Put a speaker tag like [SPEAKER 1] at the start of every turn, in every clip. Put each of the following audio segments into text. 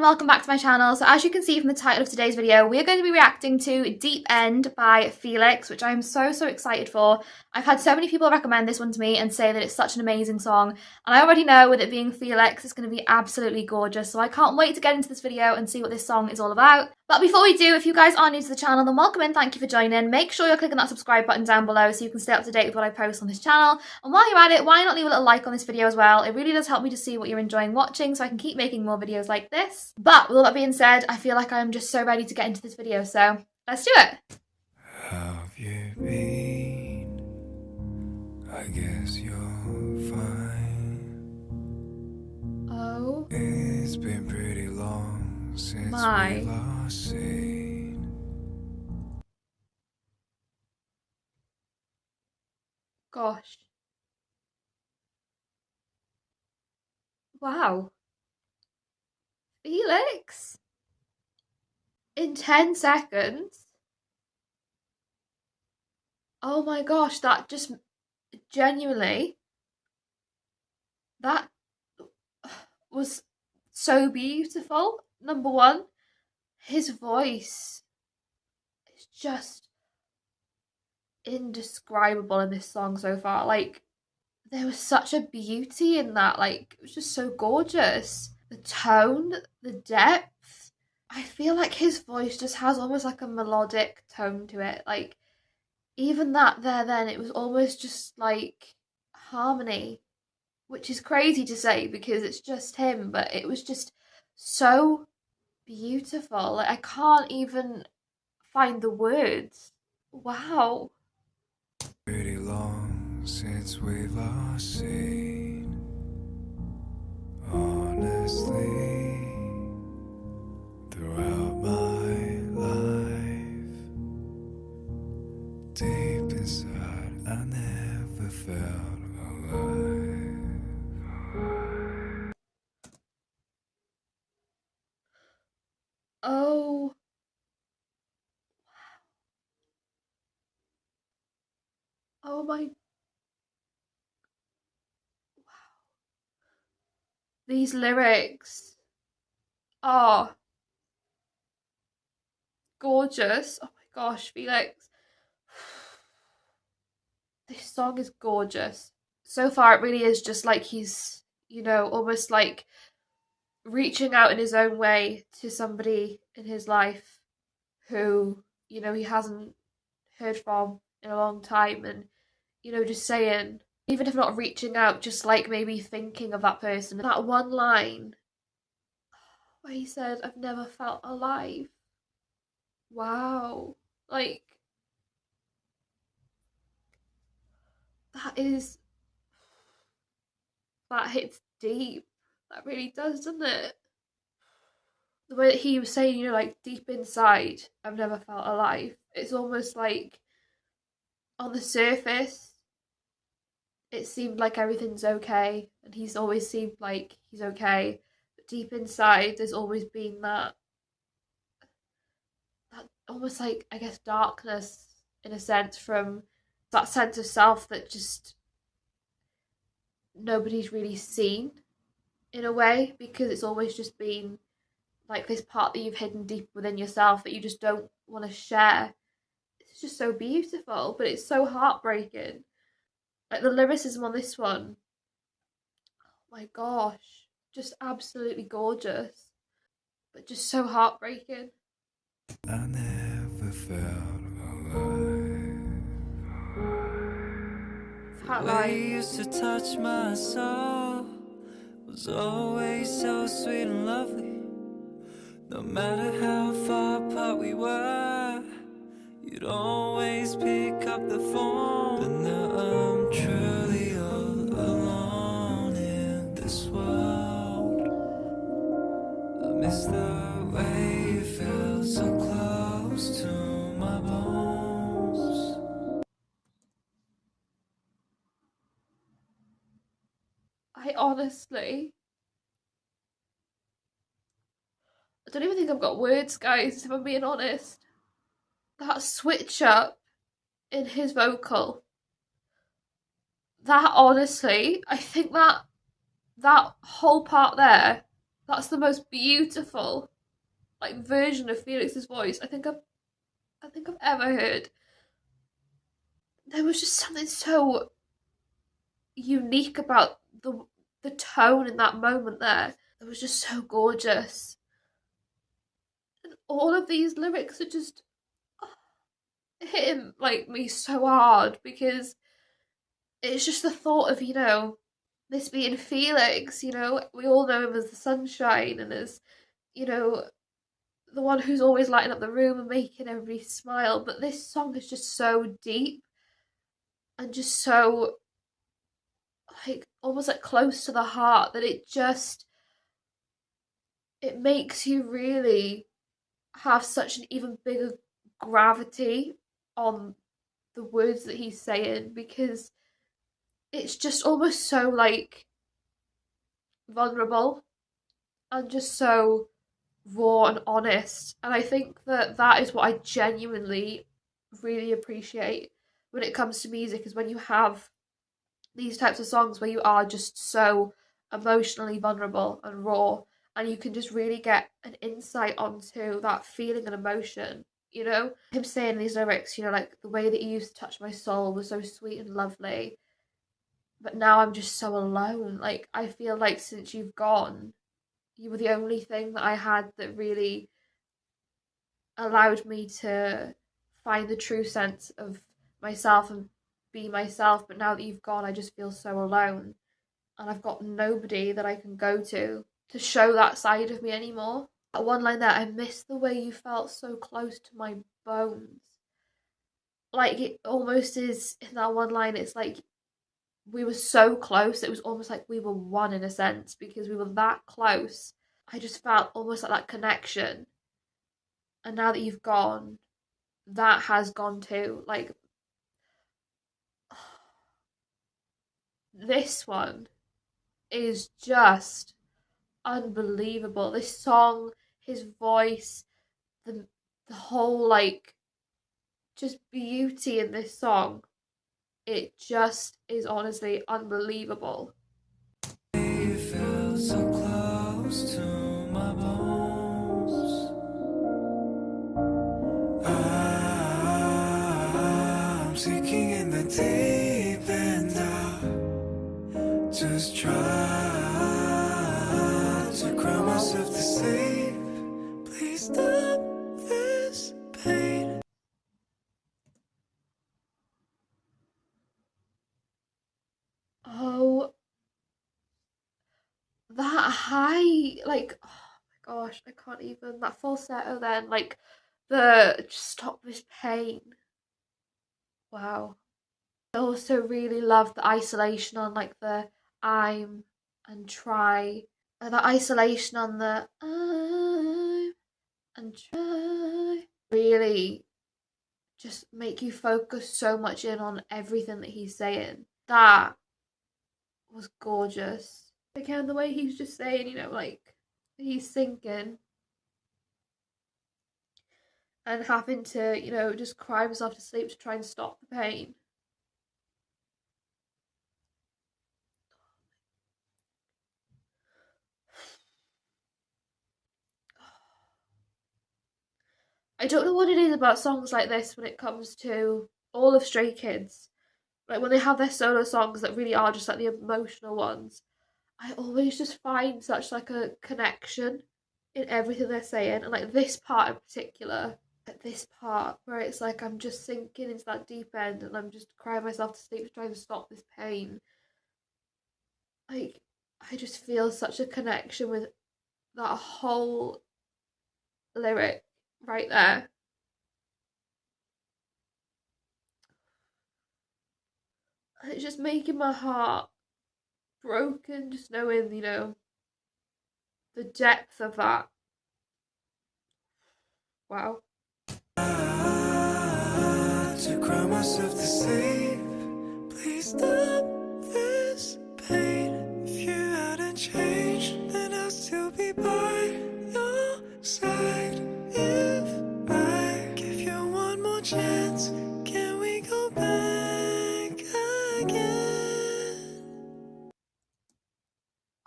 [SPEAKER 1] welcome back to my channel. So as you can see from the title of today's video, we are going to be reacting to Deep End by Felix, which I'm so excited for. I've had so many people recommend this one to me and say that it's such an amazing song, and I already know with it being Felix, it's going to be absolutely gorgeous, so I can't wait to get into this video and see what this song is all about. But before we do, if you guys are new to the channel, then welcome in, thank you for joining. Make sure you're clicking that subscribe button down below so you can stay up to date with what I post on this channel. And while you're at it, why not leave a little like on this video as well? It really does help me to see what you're enjoying watching so I can keep making more videos like this. But with all that being said, I feel like I'm just so ready to get into this video, so let's do it.
[SPEAKER 2] Have you been? I guess you're fine.
[SPEAKER 1] Oh.
[SPEAKER 2] It's been pretty long since we last seen.
[SPEAKER 1] Gosh. Wow. Felix? In 10 seconds? Oh my gosh, that just genuinely, that was so beautiful. Number one, his voice is just indescribable in this song so far. Like, there was such a beauty in that. Like, it was just so gorgeous. The tone, the depth. I feel like his voice just has almost like a melodic tone to it. Like, even that then, it was almost just like harmony, which is crazy to say because it's just him, but it was just so beautiful. Like, I can't even find the words. Wow.
[SPEAKER 2] Pretty long since we've last seen. Honestly, throughout my life, deep inside, I never felt alive.
[SPEAKER 1] Oh. Oh my. Wow. These lyrics are gorgeous. Oh my gosh, Felix. This song is gorgeous. So far, it really is just like he's, you know, almost like reaching out in his own way to somebody in his life who, you know, he hasn't heard from in a long time, and, you know, just saying, even if not reaching out, just like maybe thinking of that person. That one line where he said, "I've never felt alive." Wow. Like, that hits deep. That really does, doesn't it? The way that he was saying, you know, like, deep inside, I've never felt alive. It's almost like on the surface, it seemed like everything's okay, and he's always seemed like he's okay. But deep inside, there's always been that almost like, I guess, darkness in a sense, from that sense of self that just nobody's really seen in a way, because it's always just been like this part that you've hidden deep within yourself that you just don't want to share. It's just so beautiful, but it's so heartbreaking. Like, the lyricism on this one, oh my gosh, just absolutely gorgeous, but just so heartbreaking.
[SPEAKER 2] I never felt alive.
[SPEAKER 1] That
[SPEAKER 2] The way you used to touch my soul was always so sweet and lovely. No matter how far apart we were, you'd always pick up the phone. But now I'm truly all alone in this world. I miss the way you felt so close to my bones.
[SPEAKER 1] I honestly, I don't even think I've got words, guys, if I'm being honest. That switch up in his vocal, that honestly, I think that whole part there That's the most beautiful like version of Felix's voice I think I've ever heard. There was just something so unique about the tone in that moment there. It was just so gorgeous. And all of these lyrics are just hitting like me so hard because it's just the thought of, this being Felix, we all know him as the sunshine and as, you know, the one who's always lighting up the room and making everybody smile. But this song is just so deep and just so like almost like close to the heart that it makes you really have such an even bigger gravity on the words that he's saying because it's just almost so like vulnerable and just so raw and honest. And I think that that is what I genuinely really appreciate when it comes to music, is when you have these types of songs where you are just so emotionally vulnerable and raw, and you can just really get an insight onto that feeling and emotion. Him saying these lyrics, like the way that you used to touch my soul was so sweet and lovely, but now I'm just so alone. Like, I feel like since you've gone, you were the only thing that I had that really allowed me to find the true sense of myself and be myself. But now that you've gone, I just feel so alone. And I've got nobody that I can go to show that side of me anymore. That one line there, I miss the way you felt so close to my bones. Like, it almost is in that one line, it's like we were so close. It was almost like we were one in a sense because we were that close. I just felt almost like that connection. And now that you've gone, that has gone too. Like, this one is just unbelievable. This song, his voice, the whole like just beauty in this song. It just is honestly unbelievable.
[SPEAKER 2] You felt so close to my bones. I'm sinking in the deep end of just try to cry myself to sleep. Please stop this pain.
[SPEAKER 1] Oh, that high, like, oh my gosh, I can't even. That falsetto then, like, just stop this pain. Wow. I also really love the isolation on like the I'm and try, and the isolation on the I'm and try. Really just make you focus so much in on everything that he's saying. That was gorgeous. Again, the way he's just saying, like he's sinking and having to, just cry himself to sleep to try and stop the pain. I don't know what it is about songs like this when it comes to all of Stray Kids. Like when they have their solo songs that really are just like the emotional ones, I always just find such like a connection in everything they're saying. And like this part in particular, at this part where it's like I'm just sinking into that deep end and I'm just crying myself to sleep trying to stop this pain. Like, I just feel such a connection with that whole lyric right there. And it's just making my heart broken just knowing, the depth of that. Wow.
[SPEAKER 2] To cry myself to sleep. Please stop this pain. If you hadn't changed, then I'll still be by your side. If I give you one more chance, can we go back again?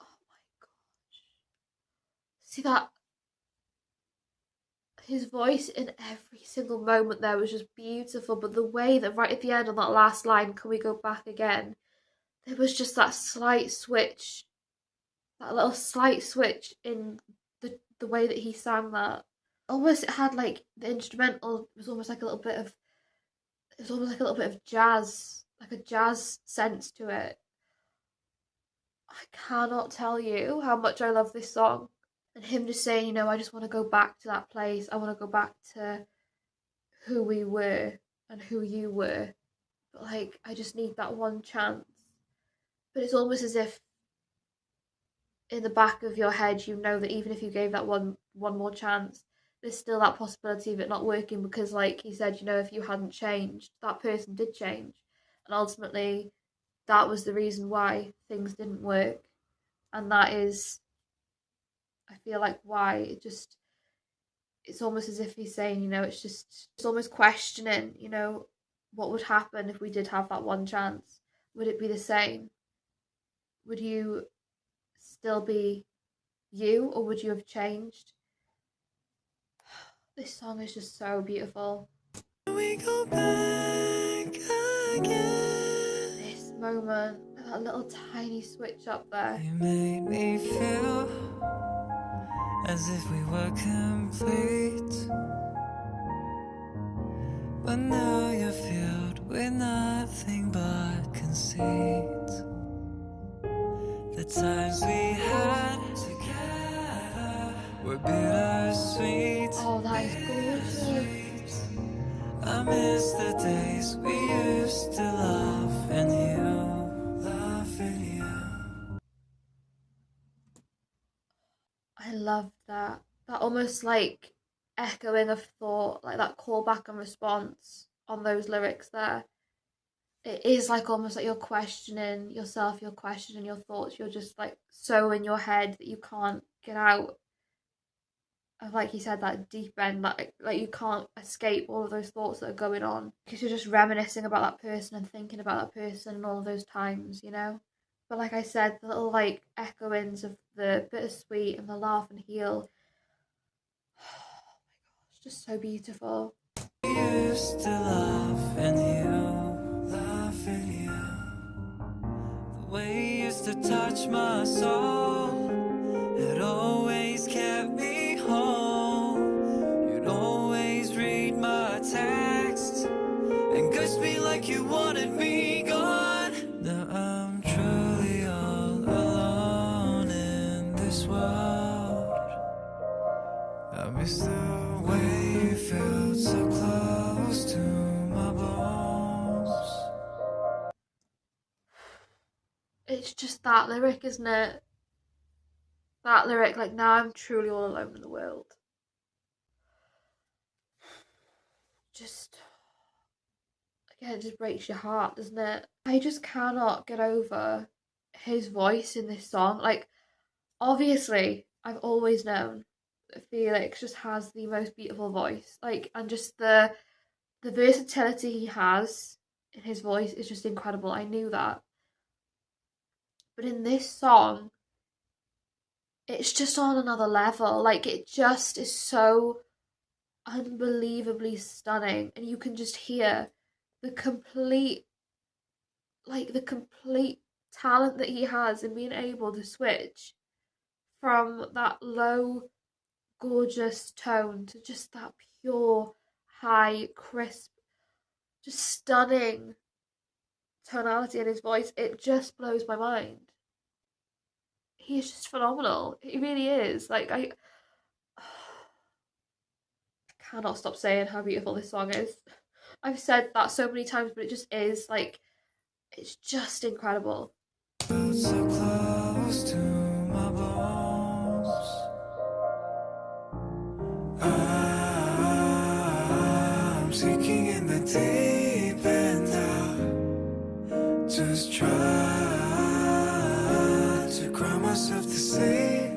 [SPEAKER 1] Oh my gosh. his voice in every single moment there was just beautiful, but the way that right at the end on that last line, "Can we go back again?" there was just that slight switch, that little slight switch in the way that he sang that. Almost it had like the instrumental was almost like a little bit of it was almost like a little bit of jazz, like a jazz sense to it. I cannot tell you how much I love this song. And him just saying, you know, I just want to go back to that place. I want to go back to who we were and who you were. But like, I just need that one chance. But it's almost as if in the back of your head, you know that even if you gave that one more chance, there's still that possibility of it not working because, like he said, you know, if you hadn't changed, that person did change. And ultimately, that was the reason why things didn't work. And that is, I feel like, why it's almost as if he's saying, you know, it's almost questioning, you know, what would happen if we did have that one chance? Would it be the same? Would you still be you or would you have changed? This song is just so beautiful.
[SPEAKER 2] We go back again.
[SPEAKER 1] This moment, that little tiny switch up there.
[SPEAKER 2] You made me feel as if we were complete, but now you're filled with nothing but conceit. The times we had together were bittersweet.
[SPEAKER 1] Oh, that is gorgeous.
[SPEAKER 2] I miss the days we used to love and you, love and you.
[SPEAKER 1] I love that. That almost like echoing of thought, like that callback and response on those lyrics there. It is like almost like you're questioning yourself, you're questioning your thoughts, you're just like so in your head that you can't get out of, like you said, that deep end, like you can't escape all of those thoughts that are going on because you're just reminiscing about that person and thinking about that person and all of those times, you know. But like I said, the little like echoings of the bittersweet and the laugh and heal, oh my gosh, just so beautiful.
[SPEAKER 2] We used to love and you, love and you. The way you used to touch my soul, it always kept me home. You'd always read my texts and ghost me like you wanted me gone. Now I'm truly all alone in this world. I miss the way you felt so close to my bones.
[SPEAKER 1] It's just that lyric, isn't it? That lyric, like, now I'm truly all alone in the world. Just, again, it just breaks your heart, doesn't it? I just cannot get over his voice in this song. Like, obviously, I've always known that Felix just has the most beautiful voice. Like, and just the versatility he has in his voice is just incredible. I knew that. But in this song, it's just on another level. Like, it just is so unbelievably stunning. And you can just hear the complete, like, the complete talent that he has in being able to switch from that low, gorgeous tone to just that pure, high, crisp, just stunning tonality in his voice. It just blows my mind. He is just phenomenal. He really is. Like, I cannot stop saying how beautiful this song is. I've said that so many times, but it just is. Like, it's just incredible.
[SPEAKER 2] Felt so close to my bones. I'm sinking in the deep end now. Just try to cry myself to sleep.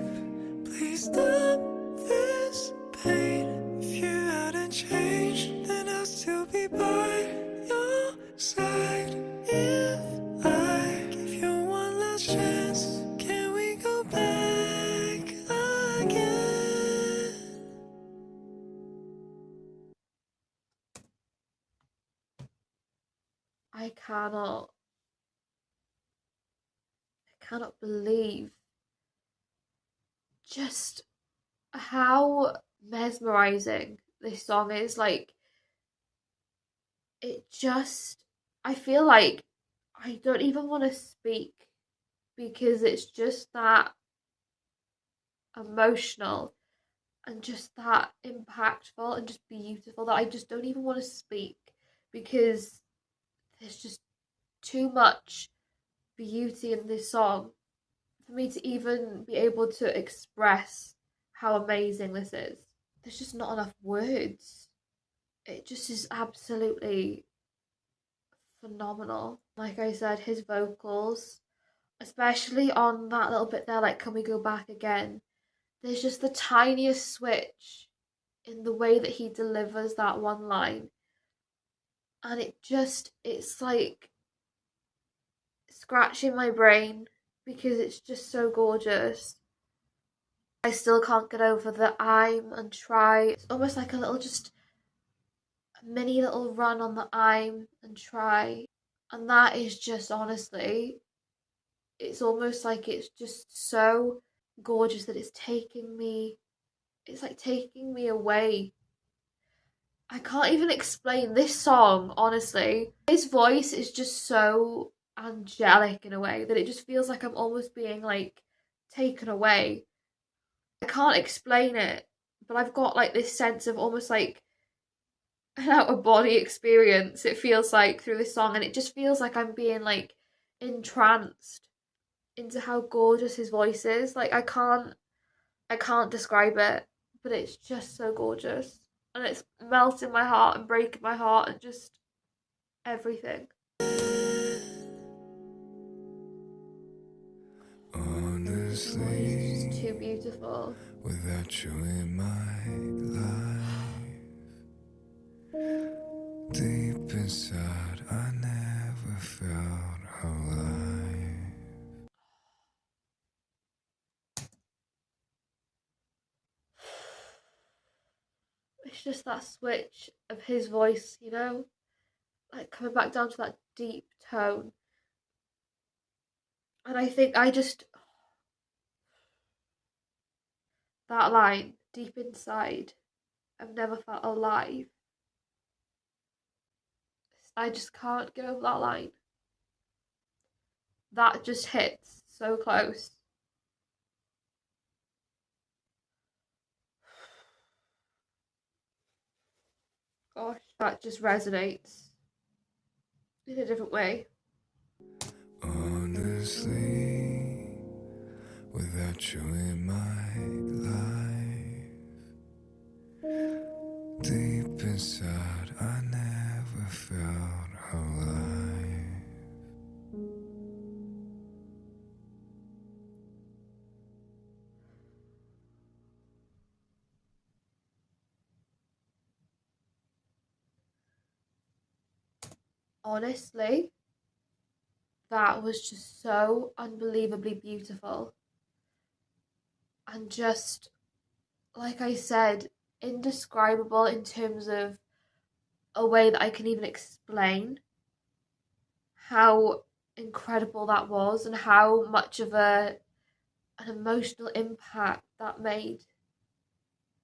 [SPEAKER 2] Please stop this pain. If you hadn't changed, then I'll still be by your side. If I give you one last chance, can we go back again?
[SPEAKER 1] I cannot believe just how mesmerizing this song is. Like, it just, I feel like I don't even want to speak because it's just that emotional and just that impactful and just beautiful that I just don't even want to speak because there's just too much beauty in this song for me to even be able to express how amazing this is. There's just not enough words. It just is absolutely phenomenal. Like I said, his vocals, especially on that little bit there, like, can we go back again? There's just the tiniest switch in the way that he delivers that one line. And it's like scratching my brain because it's just so gorgeous. I still can't get over the I'm and try. It's almost like a little, just a mini little run on the I'm and try. And that is just, honestly, it's almost like it's just so gorgeous that it's like taking me away. I can't even explain this song, honestly. His voice is just so angelic in a way that it just feels like I'm almost being like taken away. I can't explain it, but I've got like this sense of almost like an out of body experience, it feels like, through this song, and it just feels like I'm being like entranced into how gorgeous his voice is. Like, I can't describe it, but it's just so gorgeous. And it's melting my heart and breaking my heart and just everything.
[SPEAKER 2] Honestly,
[SPEAKER 1] it's just too beautiful.
[SPEAKER 2] without you in my life, deep inside, I never felt alive.
[SPEAKER 1] It's just that switch of his voice, like coming back down to that deep tone. And I think that line, deep inside, I've never felt alive. I just can't get over that line. That just hits so close. Gosh, that just resonates in a different way.
[SPEAKER 2] Honestly, without you in my life, deep inside, I never felt alive.
[SPEAKER 1] Honestly, that was just so unbelievably beautiful. And just, like I said, indescribable in terms of a way that I can even explain how incredible that was and how much of an emotional impact that made.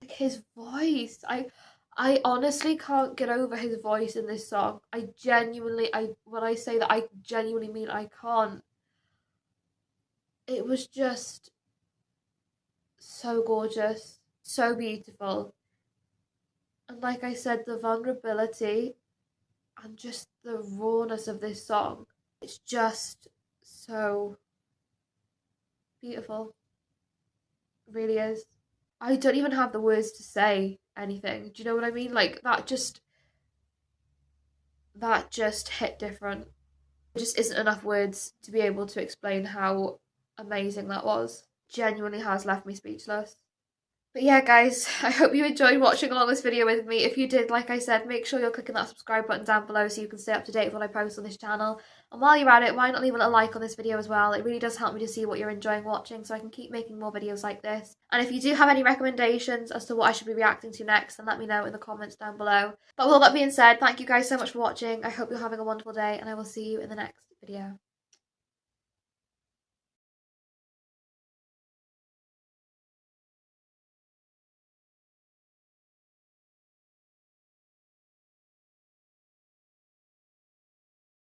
[SPEAKER 1] Like, his voice, I honestly can't get over his voice in this song. I when I say that, I genuinely mean I can't. It was just so gorgeous, so beautiful. And like I said, the vulnerability and just the rawness of this song, it's just so beautiful. It really is. I don't even have the words to say anything. Do you know what I mean? Like, that just hit different. There just isn't enough words to be able to explain how amazing that was. Genuinely has left me speechless. But yeah, guys, I hope you enjoyed watching along this video with me. If you did, like I said, make sure you're clicking that subscribe button down below so you can stay up to date with what I post on this channel. And while you're at it, why not leave a little like on this video as well? It really does help me to see what you're enjoying watching so I can keep making more videos like this. And if you do have any recommendations as to what I should be reacting to next, then let me know in the comments down below. But with all that being said, thank you guys so much for watching. I hope you're having a wonderful day and I will see you in the next video.